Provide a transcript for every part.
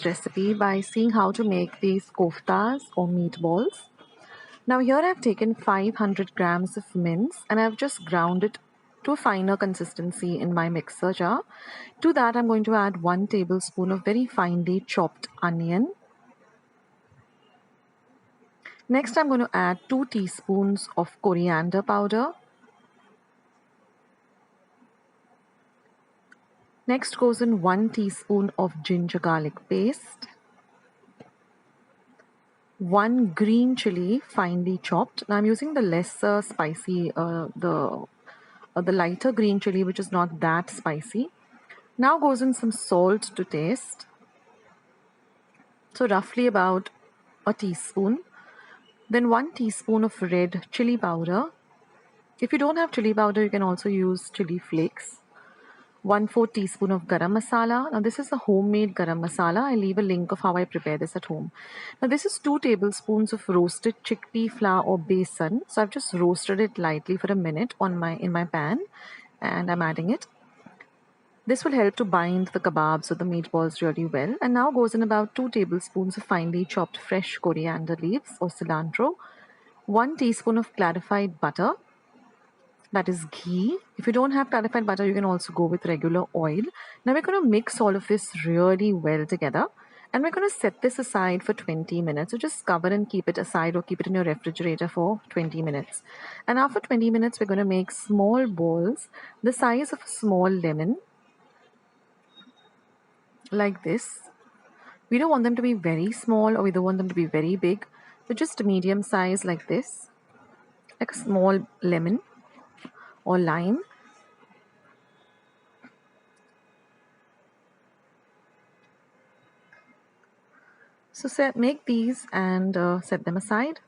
recipe by seeing how to make these koftas or meatballs. Now here I've taken 500 grams of mince and I've just ground it to a finer consistency in my mixer jar. To that I'm going to add 1 tablespoon of very finely chopped onion. Next I'm going to add 2 teaspoons of coriander powder. Next goes in 1 teaspoon of ginger garlic paste, 1 green chili finely chopped. Now I'm using the lesser spicy, the lighter green chili, which is not that spicy. Now goes in some salt to taste. So roughly about a teaspoon. Then 1 teaspoon of red chili powder. If you don't have chili powder, you can also use chili flakes. 1/4 teaspoon of garam masala. Now this is a homemade garam masala. I'll leave a link of how I prepare this at home. Now this is 2 tablespoons of roasted chickpea flour or besan. So I've just roasted it lightly for a minute in my pan and I'm adding it. This will help to bind the kebabs or the meatballs really well. And now goes in about 2 tablespoons of finely chopped fresh coriander leaves or cilantro, 1 teaspoon of clarified butter, that is ghee. If you don't have clarified butter, you can also go with regular oil. Now we're going to mix all of this really well together and we're going to set this aside for 20 minutes. So just cover and keep it aside or keep it in your refrigerator for 20 minutes. And after 20 minutes, we're going to make small balls the size of a small lemon, like this. We don't want them to be very small or we don't want them to be very big. So just medium size like this, like a small lemon or lime. So make these and set them aside.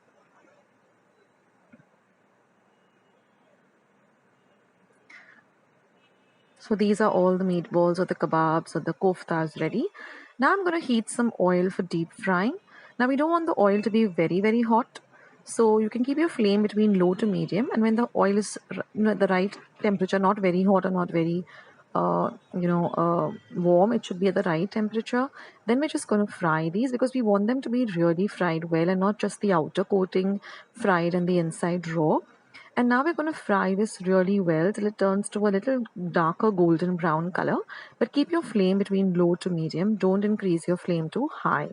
So these are all the meatballs or the kebabs or the koftas ready. Now I'm going to heat some oil for deep frying. Now we don't want the oil to be very, very hot. So you can keep your flame between low to medium. And when the oil is the right temperature, not very hot or not very warm, it should be at the right temperature. Then we're just going to fry these because we want them to be really fried well and not just the outer coating fried and the inside raw. And now we're going to fry this really well till it turns to a little darker golden brown color. But keep your flame between low to medium. Don't increase your flame too high.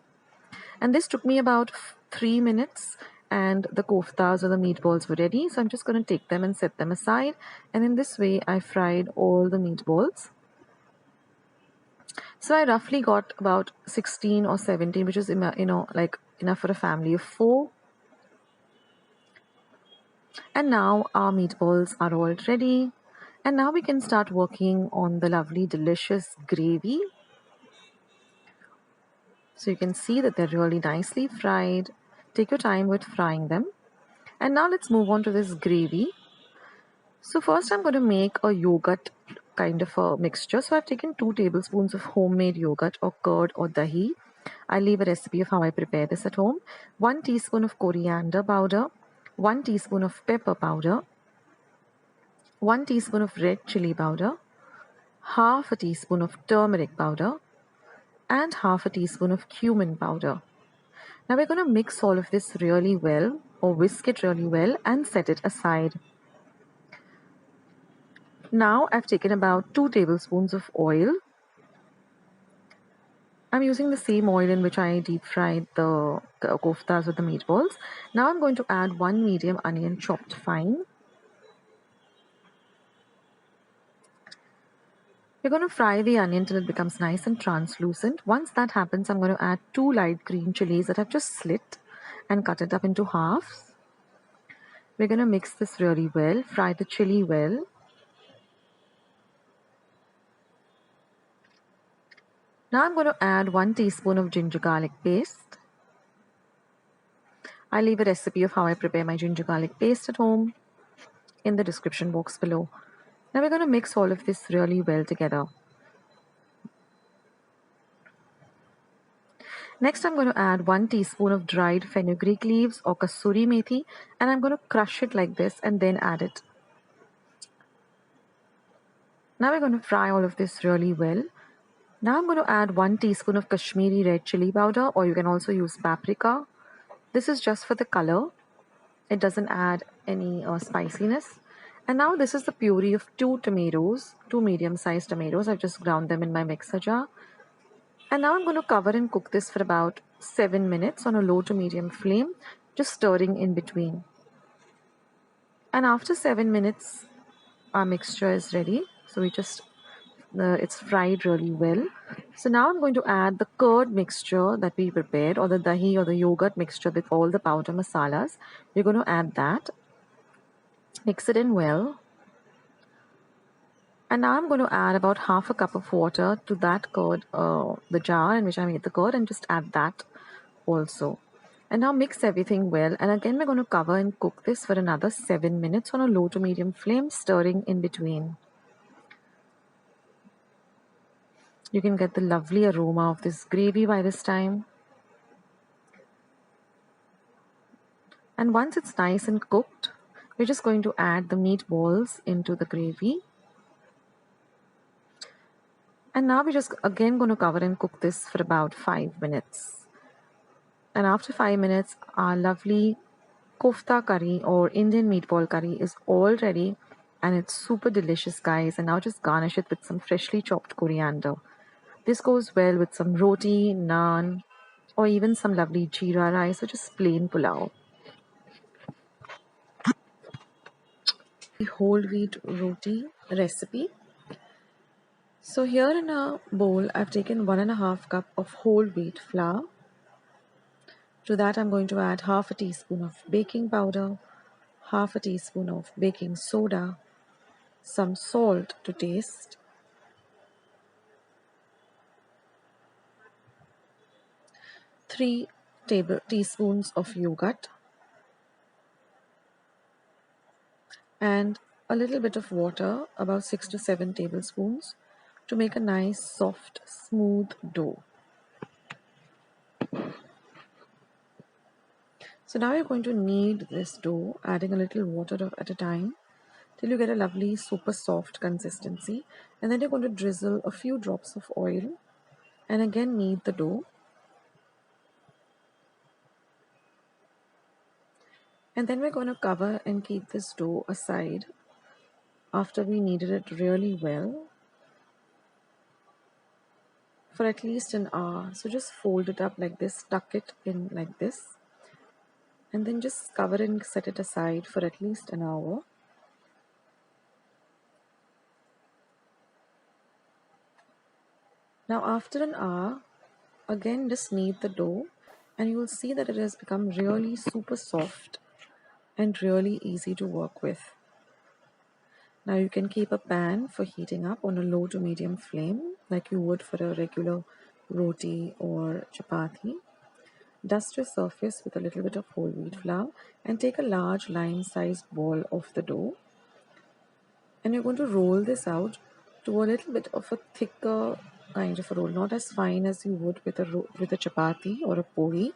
And this took me about 3 minutes and the koftas or the meatballs were ready. So I'm just going to take them and set them aside. And in this way, I fried all the meatballs. So I roughly got about 16 or 17, which is, like enough for a family of 4. And now our meatballs are all ready. And now we can start working on the lovely, delicious gravy. So you can see that they're really nicely fried. Take your time with frying them. And now let's move on to this gravy. So first I'm going to make a yogurt kind of a mixture. So I've taken 2 tablespoons of homemade yogurt or curd or dahi. I'll leave a recipe of how I prepare this at home. 1 teaspoon of coriander powder, 1 teaspoon of pepper powder, 1 teaspoon of red chili powder, half a teaspoon of turmeric powder, and half a teaspoon of cumin powder. Now we're going to mix all of this really well or whisk it really well and set it aside. Now I've taken about 2 tablespoons of oil. I'm using the same oil in which I deep fried the koftas or the meatballs. Now I'm going to add 1 medium onion chopped fine. We're going to fry the onion till it becomes nice and translucent. Once that happens, I'm going to add 2 light green chilies that I've just slit and cut it up into halves. We're going to mix this really well, fry the chili well. Now I'm going to add 1 teaspoon of ginger garlic paste. I'll leave a recipe of how I prepare my ginger garlic paste at home in the description box below. Now we're going to mix all of this really well together. Next I'm going to add 1 teaspoon of dried fenugreek leaves or kasuri methi and I'm going to crush it like this and then add it. Now we're going to fry all of this really well. Now I'm going to add 1 teaspoon of Kashmiri red chili powder, or you can also use paprika. This is just for the color. It doesn't add any spiciness. And now this is the puree of 2 tomatoes, 2 medium-sized tomatoes. I've just ground them in my mixer jar. And now I'm going to cover and cook this for about 7 minutes on a low to medium flame, just stirring in between. And after 7 minutes, our mixture is ready. So it's fried really well. So now I'm going to add the curd mixture that we prepared, or the dahi or the yogurt mixture with all the powder masalas. We're going to add that, mix it in well. And now I'm going to add about half a cup of water to that curd, the jar in which I made the curd, and just add that also. And now mix everything well. And again, we're going to cover and cook this for another 7 minutes on a low to medium flame, stirring in between. You can get the lovely aroma of this gravy by this time. And once it's nice and cooked, we're just going to add the meatballs into the gravy. And now we're just again going to cover and cook this for about 5 minutes. And after 5 minutes, our lovely kofta curry or Indian meatball curry is all ready, and it's super delicious, guys. And now just garnish it with some freshly chopped coriander. This goes well with some roti, naan, or even some lovely jeera rice or just plain pulao. The whole wheat roti recipe. So here in a bowl, I've taken 1.5 cup of whole wheat flour. To that, I'm going to add half a teaspoon of baking powder, half a teaspoon of baking soda, some salt to taste, 3 teaspoons of yogurt, and a little bit of water, about 6 to 7 tablespoons, to make a nice, soft, smooth dough. So now you're going to knead this dough, adding a little water at a time, till you get a lovely, super soft consistency. And then you're going to drizzle a few drops of oil, and again knead the dough. And then we're going to cover and keep this dough aside after we kneaded it really well for at least an hour. So just fold it up like this, tuck it in like this, and then just cover and set it aside for at least an hour. Now after an hour, again just knead the dough, and you will see that it has become really super soft and really easy to work with. Now you can keep a pan for heating up on a low to medium flame like you would for a regular roti or chapati. Dust your surface with a little bit of whole wheat flour and take a large lime-sized ball of the dough. And you're going to roll this out to a little bit of a thicker kind of a roll, not as fine as you would with a chapati or a puri,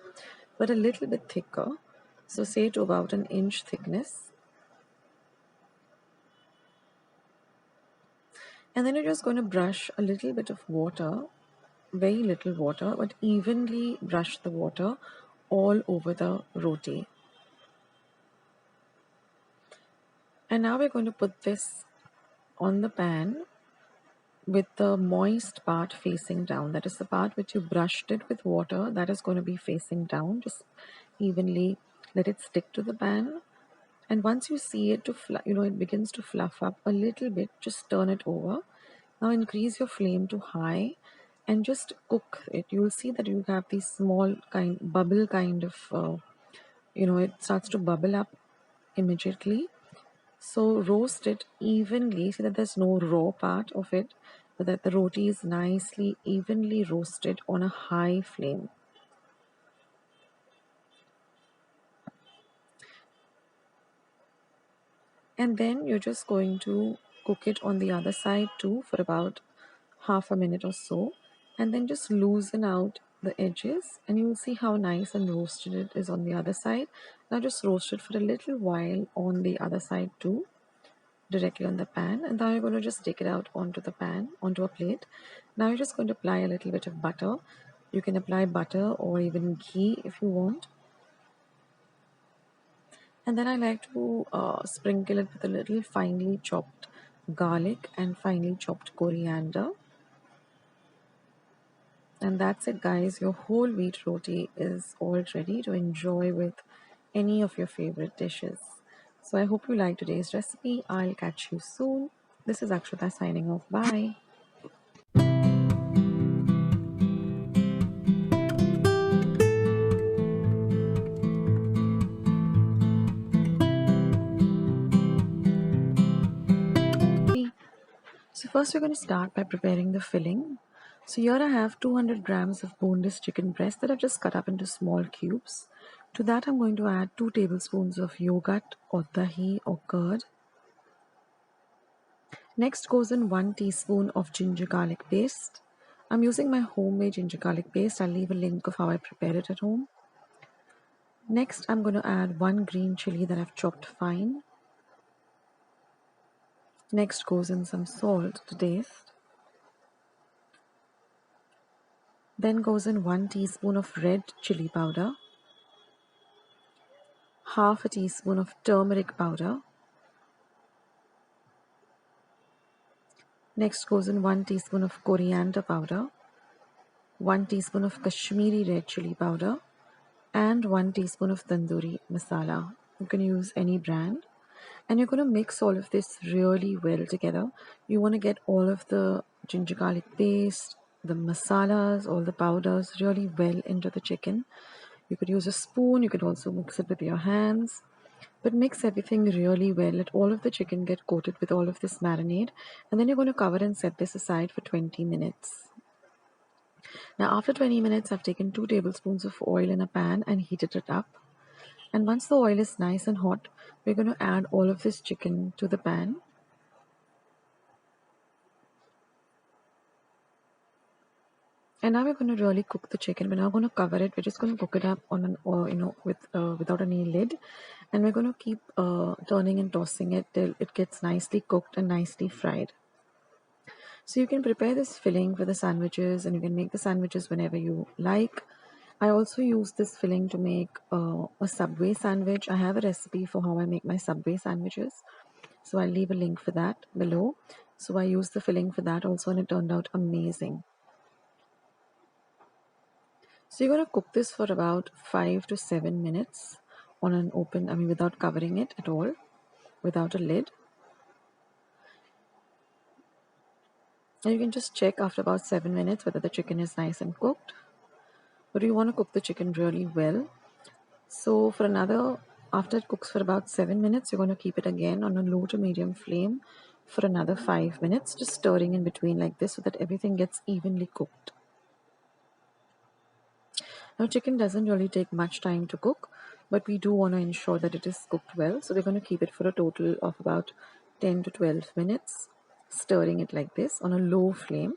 but a little bit thicker. So say to about an inch thickness. And then you're just going to brush a little bit of water, very little water, but evenly brush the water all over the roti. And now we're going to put this on the pan with the moist part facing down. That is the part which you brushed it with water, that is going to be facing down. Just evenly let it stick to the pan. And once you see it it begins to fluff up a little bit, just turn it over. Now increase your flame to high and just cook it. You will see that you have these small bubble kind of, it starts to bubble up immediately. So roast it evenly. See that there's no raw part of it, but that the roti is nicely evenly roasted on a high flame. And then you're just going to cook it on the other side too for about half a minute or so, and then just loosen out the edges, and you will see how nice and roasted it is on the other side. Now just roast it for a little while on the other side too. directly on the pan, and now you're going to just take it out onto the pan, onto a plate. Now you're just going to apply a little bit of butter. You can apply butter or even ghee if you want. And then I like to sprinkle it with a little finely chopped garlic and finely chopped coriander. And that's it, guys. Your whole wheat roti is all ready to enjoy with any of your favorite dishes. So I hope you liked today's recipe. I'll catch you soon. This is Akshata signing off. Bye. So first we're going to start by preparing the filling. So here I have 200 grams of boneless chicken breast that I've just cut up into small cubes. To that I'm going to add 2 tablespoons of yogurt or dahi or curd. Next goes in 1 teaspoon of ginger garlic paste. I'm using my homemade ginger garlic paste. I'll leave a link of how I prepare it at home. Next I'm going to add 1 green chili that I've chopped fine. Next goes in some salt to taste. Then goes in 1 teaspoon of red chili powder, half a teaspoon of turmeric powder. Next goes in 1 teaspoon of coriander powder, 1 teaspoon of Kashmiri red chili powder, and 1 teaspoon of tandoori masala. You can use any brand. And you're going to mix all of this really well together. You want to get all of the ginger garlic paste, the masalas, all the powders really well into the chicken. You could use a spoon, you could also mix it with your hands. But mix everything really well. Let all of the chicken get coated with all of this marinade. And then you're going to cover and set this aside for 20 minutes. Now after 20 minutes, I've taken 2 tablespoons of oil in a pan and heated it up. And once the oil is nice and hot, we're going to add all of this chicken to the pan. And now we're going to really cook the chicken. We're not going to cover it. We're just going to cook it up on an, without any lid. And we're going to keep turning and tossing it till it gets nicely cooked and nicely fried. So you can prepare this filling for the sandwiches, and you can make the sandwiches whenever you like. I also use this filling to make a Subway sandwich. I have a recipe for how I make my Subway sandwiches. So I'll leave a link for that below. So I used the filling for that also, and it turned out amazing. So you're going to cook this for about 5 to 7 minutes on an open, without covering it at all, without a lid. And you can just check after about 7 minutes whether the chicken is nice and cooked. But you want to cook the chicken really well. So after it cooks for about 7 minutes, you're going to keep it again on a low to medium flame for another 5 minutes, just stirring in between like this so that everything gets evenly cooked. Now chicken doesn't really take much time to cook, but we do want to ensure that it is cooked well. So we're going to keep it for a total of about 10 to 12 minutes, stirring it like this on a low flame.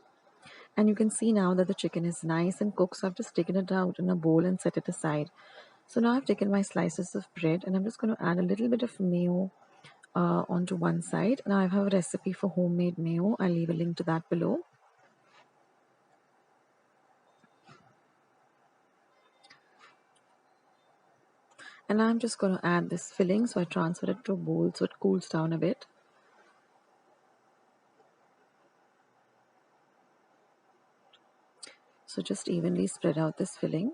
And you can see now that the chicken is nice and cooked. So I've just taken it out in a bowl and set it aside. So now I've taken my slices of bread and I'm just going to add a little bit of mayo onto one side. Now I have a recipe for homemade mayo. I'll leave a link to that below. And I'm just going to add this filling. So I transfer it to a bowl so it cools down a bit. So just evenly spread out this filling.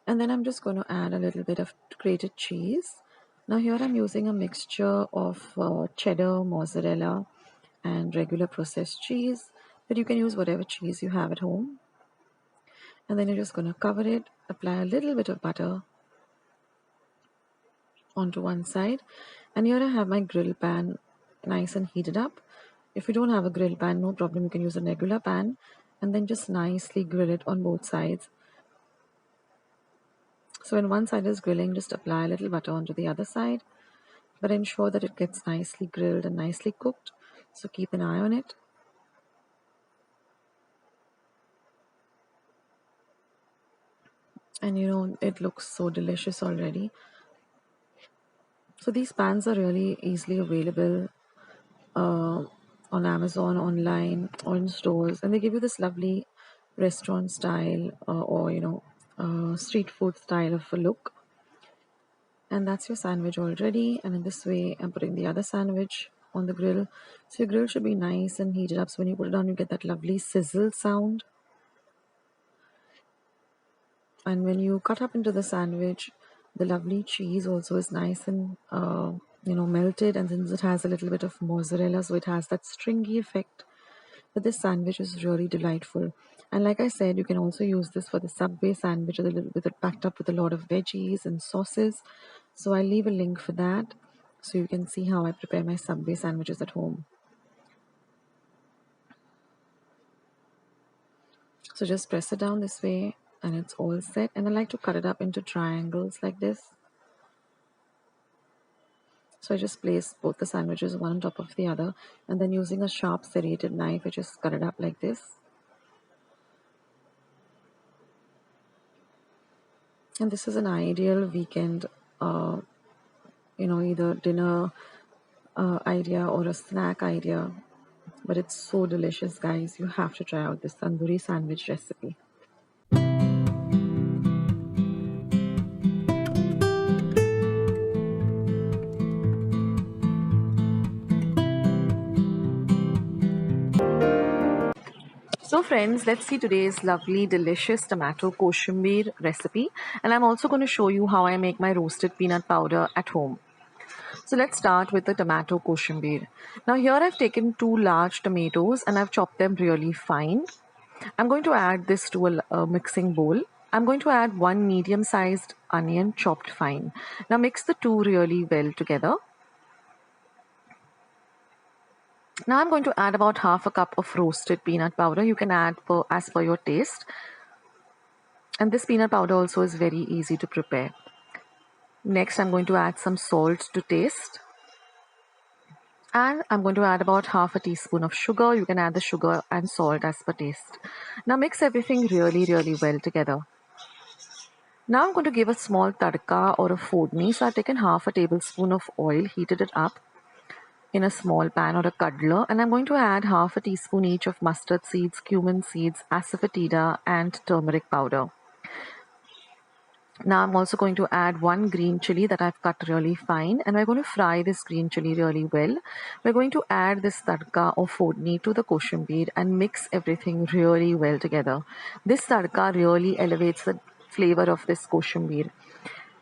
And then I'm just going to add a little bit of grated cheese. Now here I'm using a mixture of cheddar, mozzarella, and regular processed cheese. But you can use whatever cheese you have at home. And then you're just going to cover it, apply a little bit of butter onto one side. And here I have my grill pan nice and heated up. If you don't have a grill pan, no problem, you can use a regular pan and then just nicely grill it on both sides. So when one side is grilling, just apply a little butter onto the other side, but ensure that it gets nicely grilled and nicely cooked. So keep an eye on it. And it looks so delicious already. So these pans are really easily available uh, on Amazon, online, or in stores, and they give you this lovely restaurant style or street food style of a look. And that's your sandwich already. And in this way, I'm putting the other sandwich on the grill. So your grill should be nice and heated up. So when you put it on, you get that lovely sizzle sound. And when you cut up into the sandwich, the lovely cheese also is nice and melted. And since it has a little bit of mozzarella, so it has that stringy effect. But this sandwich is really delightful. And like I said, you can also use this for the Subway sandwich, a little bit packed up with a lot of veggies and sauces. So I'll leave a link for that so you can see how I prepare my Subway sandwiches at home. So just press it down this way and it's all set. And I like to cut it up into triangles like this. So I just place both the sandwiches one on top of the other, and then using a sharp serrated knife, I just cut it up like this. And this is an ideal weekend, either dinner idea or a snack idea. But it's so delicious, guys. You have to try out this tandoori sandwich recipe. So friends, let's see today's lovely, delicious tomato koshambir recipe. And I'm also going to show you how I make my roasted peanut powder at home. So let's start with the tomato koshambir. Now here I've taken 2 large tomatoes and I've chopped them really fine. I'm going to add this to a mixing bowl. I'm going to add 1 medium-sized onion chopped fine. Now mix the two really well together. Now I'm going to add about half a cup of roasted peanut powder. You can add as per your taste. And this peanut powder also is very easy to prepare. Next, I'm going to add some salt to taste. And I'm going to add about half a teaspoon of sugar. You can add the sugar and salt as per taste. Now mix everything really, really well together. Now I'm going to give a small tadka or a fodni. So I've taken half a tablespoon of oil, heated it up in a small pan or a cuddler, and I'm going to add half a teaspoon each of mustard seeds, cumin seeds, asafoetida, and turmeric powder. Now I'm also going to add 1 green chili that I've cut really fine, and we're going to fry this green chili really well. We're going to add this tadka or fodni to the koshambir and mix everything really well together. This tadka really elevates the flavor of this koshambir.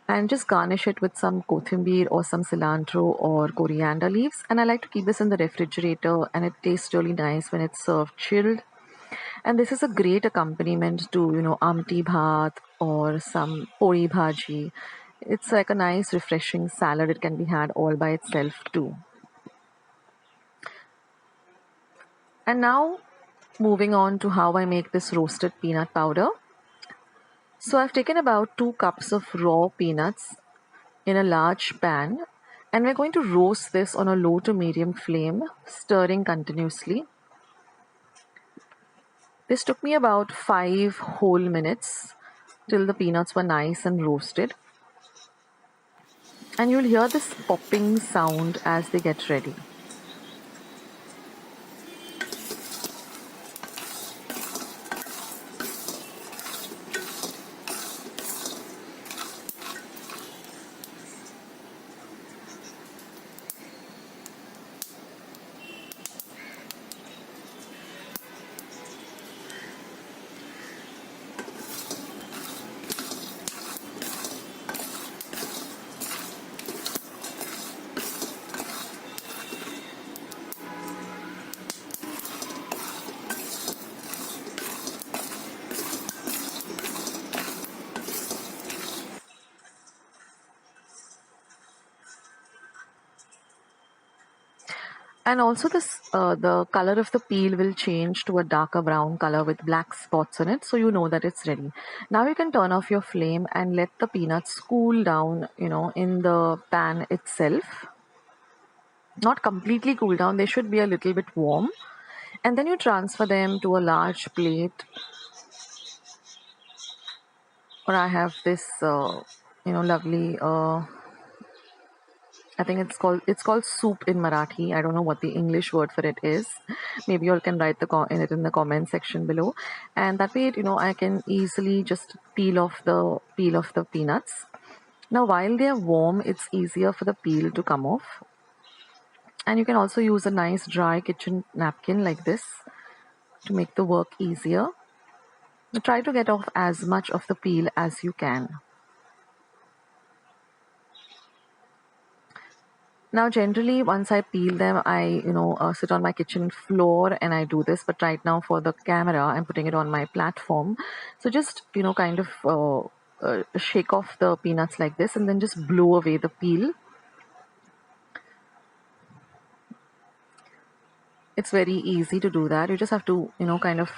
And just garnish it with some kothambir or some cilantro or coriander leaves. And I like to keep this in the refrigerator, and it tastes really nice when it's served chilled. And this is a great accompaniment to, amti bhat or some pori bhaji. It's like a nice refreshing salad. It can be had all by itself too. And now moving on to how I make this roasted peanut powder. So I've taken about 2 cups of raw peanuts in a large pan, and we're going to roast this on a low to medium flame, stirring continuously. This took me about 5 whole minutes till the peanuts were nice and roasted. And you'll hear this popping sound as they get ready. And also the color of the peel will change to a darker brown color with black spots on it, so you know that it's ready. Now you can turn off your flame and let the peanuts cool down, in the pan itself. Not completely cool down, they should be a little bit warm. And then you transfer them to a large plate. Or I have this, lovely. I think it's called soup in Marathi. I don't know what the English word for it is. Maybe you all can write it in the comment section below. And that way, I can easily just peel off the peanuts. Now, while they are warm, it's easier for the peel to come off. And you can also use a nice dry kitchen napkin like this to make the work easier. Try to get off as much of the peel as you can. Now, generally, once I peel them, I, sit on my kitchen floor and I do this. But right now, for the camera, I'm putting it on my platform. So just, kind of shake off the peanuts like this and then just blow away the peel. It's very easy to do that. You just have to, kind of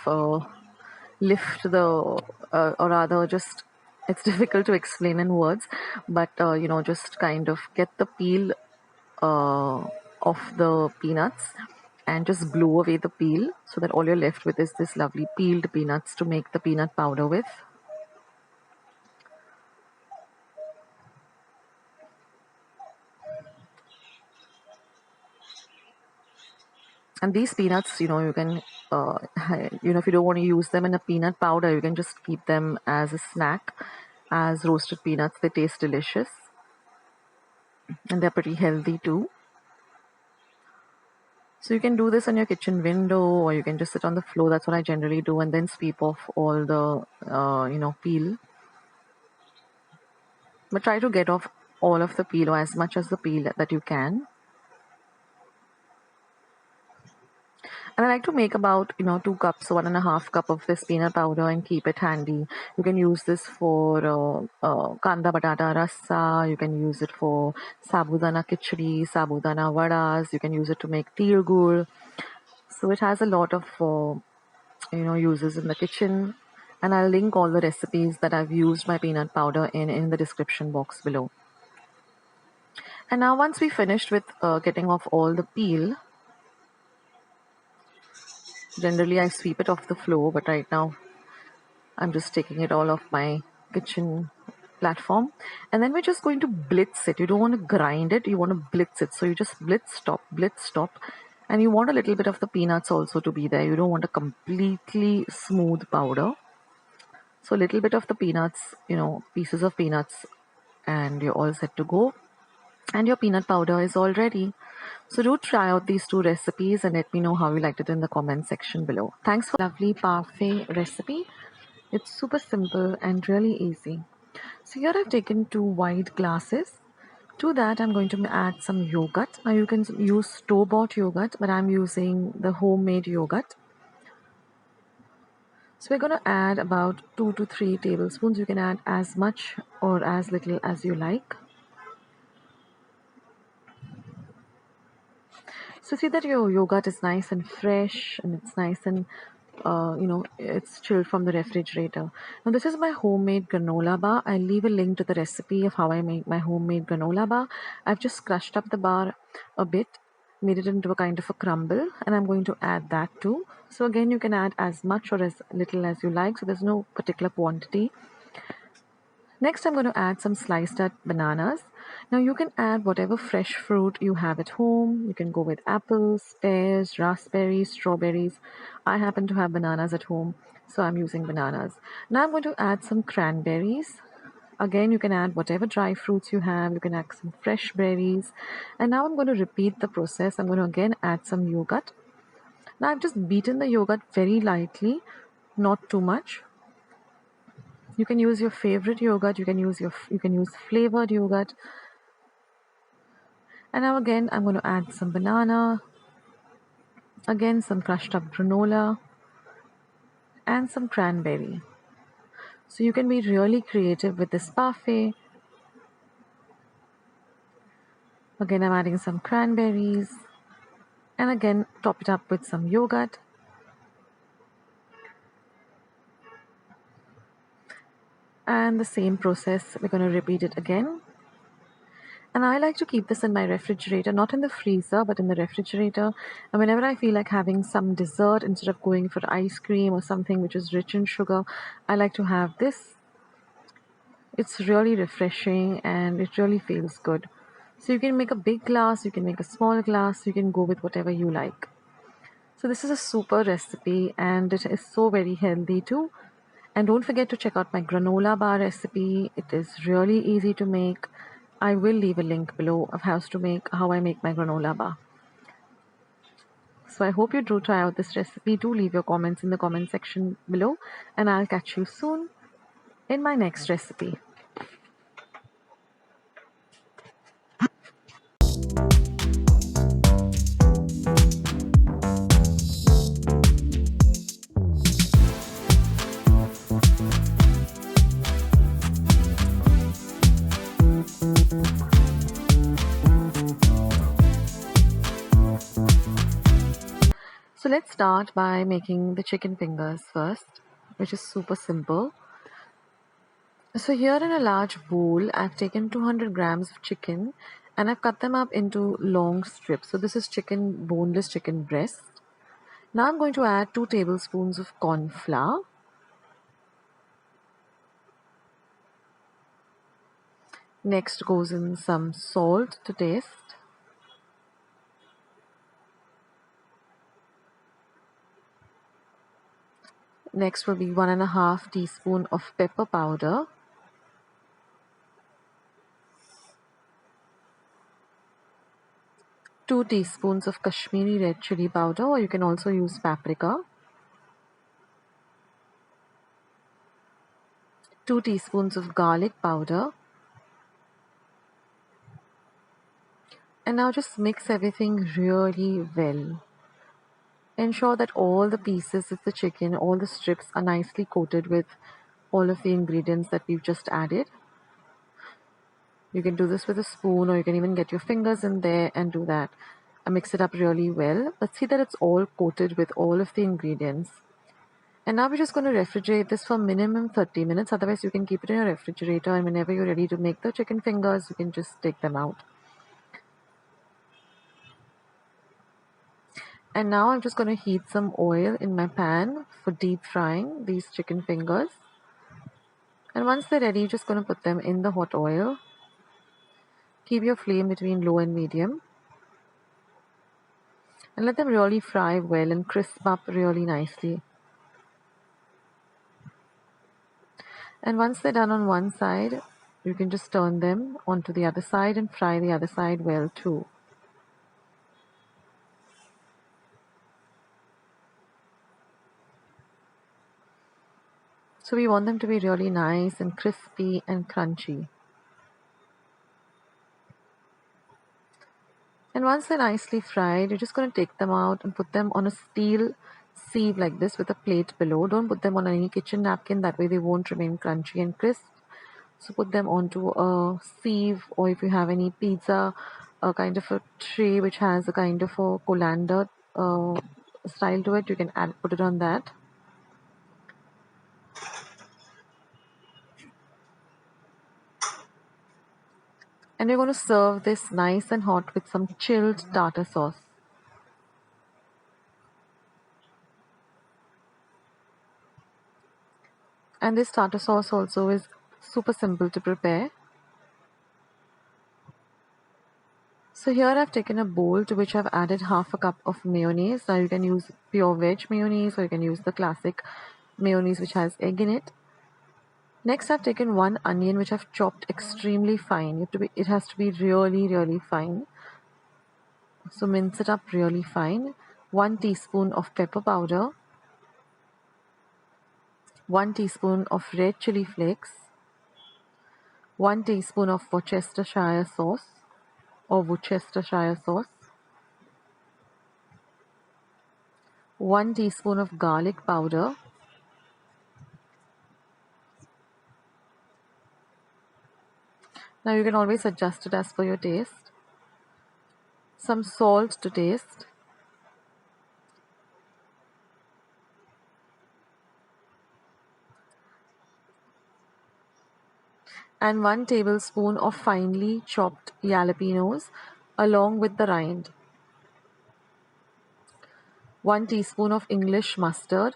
lift or rather just, it's difficult to explain in words, but, just kind of get the peel of the peanuts and just blow away the peel so that all you're left with is this lovely peeled peanuts to make the peanut powder with. And these peanuts, you can, if you don't want to use them in a peanut powder, you can just keep them as a snack, as roasted peanuts. They taste delicious and they're pretty healthy too. So you can do this on your kitchen window, or you can just sit on the floor. That's what I generally do, and then sweep off all the, peel. But try to get off all of the peel or as much as the peel that you can. And I like to make about 2 cups, 1.5 cup of this peanut powder and keep it handy. You can use this for kanda batata rasa. You can use it for sabudana khichdi, sabudana vadas. You can use it to make tirgur. So it has a lot of uses in the kitchen. And I'll link all the recipes that I've used my peanut powder in the description box below. And now once we finished with getting off all the peel, generally I sweep it off the floor, but right now I'm just taking it all off my kitchen platform. And then we're just going to blitz it. You don't want to grind it, you want to blitz it. So you just blitz, stop. And you want a little bit of the peanuts also to be there. You don't want a completely smooth powder. So a little bit of the peanuts, pieces of peanuts, and you're all set to go. And your peanut powder is all ready. So do try out these 2 recipes and let me know how you liked it in the comment section below. Thanks for the lovely parfait recipe. It's super simple and really easy. So here I've taken 2 wide glasses. To that I'm going to add some yogurt. Now you can use store-bought yogurt, but I'm using the homemade yogurt. So we're going to add about 2 to 3 tablespoons. You can add as much or as little as you like. So see that your yogurt is nice and fresh and it's nice and it's chilled from the refrigerator. Now this is my homemade granola bar. I'll leave a link to the recipe of how I make my homemade granola bar. I've just crushed up the bar a bit, made it into a kind of a crumble, and I'm going to add that too. So again, you can add as much or as little as you like. So there's no particular quantity. Next, I'm going to add some sliced up bananas. Now you can add whatever fresh fruit you have at home. You can go with apples, pears, raspberries, strawberries. I happen to have bananas at home, so I'm using bananas. Now I'm going to add some cranberries. Again, you can add whatever dry fruits you have. You can add some fresh berries. And now I'm going to repeat the process. I'm going to again add some yogurt. Now I've just beaten the yogurt very lightly, not too much. You can use your favorite yogurt. You can use flavored yogurt. And now again, I'm going to add some banana, again some crushed up granola, and some cranberry. So you can be really creative with this parfait. Again, I'm adding some cranberries, and again top it up with some yogurt. And the same process, we're going to repeat it again. And I like to keep this in my refrigerator, not in the freezer, but in the refrigerator. And whenever I feel like having some dessert, instead of going for ice cream or something which is rich in sugar, I like to have this It's really refreshing and it really feels good. So you can make a big glass, you can make a small glass, you can go with whatever you like. So this is a super recipe and it is so very healthy too. And don't forget to check out my granola bar recipe. It is really easy to make. I will leave a link below of how I make my granola bar. So I hope you do try out this recipe. Do leave your comments in the comment section below and I'll catch you soon in my next recipe. So let's start by making the chicken fingers first, which is super simple. So here in a large bowl, I've taken 200 grams of chicken and I've cut them up into long strips. So this is boneless chicken breast. Now I'm going to add 2 tablespoons of corn flour. Next goes in some salt to taste. Next will be 1.5 teaspoon of pepper powder. 2 teaspoons of Kashmiri red chili powder, or you can also use paprika. 2 teaspoons of garlic powder. And now just mix everything really well. Ensure that all the pieces of the chicken, all the strips are nicely coated with all of the ingredients that we've just added. You can do this with a spoon or you can even get your fingers in there and do that. And mix it up really well. But see that it's all coated with all of the ingredients. And now we're just going to refrigerate this for minimum 30 minutes. Otherwise you can keep it in your refrigerator and whenever you're ready to make the chicken fingers, you can just take them out. And now I'm just going to heat some oil in my pan for deep frying these chicken fingers. And once they're ready, you're just going to put them in the hot oil. Keep your flame between low and medium. And let them really fry well and crisp up really nicely. And once they're done on one side, you can just turn them onto the other side and fry the other side well too. So we want them to be really nice and crispy and crunchy. And once they're nicely fried, you're just going to take them out and put them on a steel sieve like this with a plate below. Don't put them on any kitchen napkin, that way they won't remain crunchy and crisp. So put them onto a sieve, or if you have any pizza, a kind of a tray which has a kind of a colander style to it, you can put it on that. And you're going to serve this nice and hot with some chilled tartar sauce. And this tartar sauce also is super simple to prepare. So here I've taken a bowl to which I've added half a cup of mayonnaise. Now you can use pure veg mayonnaise or you can use the classic mayonnaise which has egg in it. Next I've taken 1 onion which I've chopped extremely fine. It has to be really fine. So mince it up really fine. 1 teaspoon of pepper powder. 1 teaspoon of red chili flakes. 1 teaspoon of Worcestershire sauce or Worcestershire sauce. 1 teaspoon of garlic powder. Now you can always adjust it as per your taste. Some salt to taste. And 1 tablespoon of finely chopped jalapenos along with the rind. 1 teaspoon of English mustard.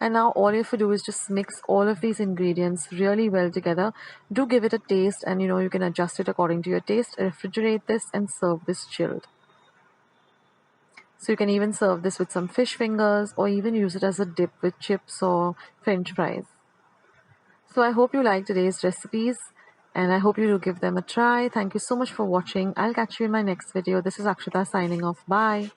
And now all you have to do is just mix all of these ingredients really well together. Do give it a taste, and you can adjust it according to your taste. Refrigerate this and serve this chilled. So you can even serve this with some fish fingers, or even use it as a dip with chips or french fries. So I hope you like today's recipes, and I hope you do give them a try. Thank you so much for watching. I'll catch you in my next video. This is Akshata signing off. Bye.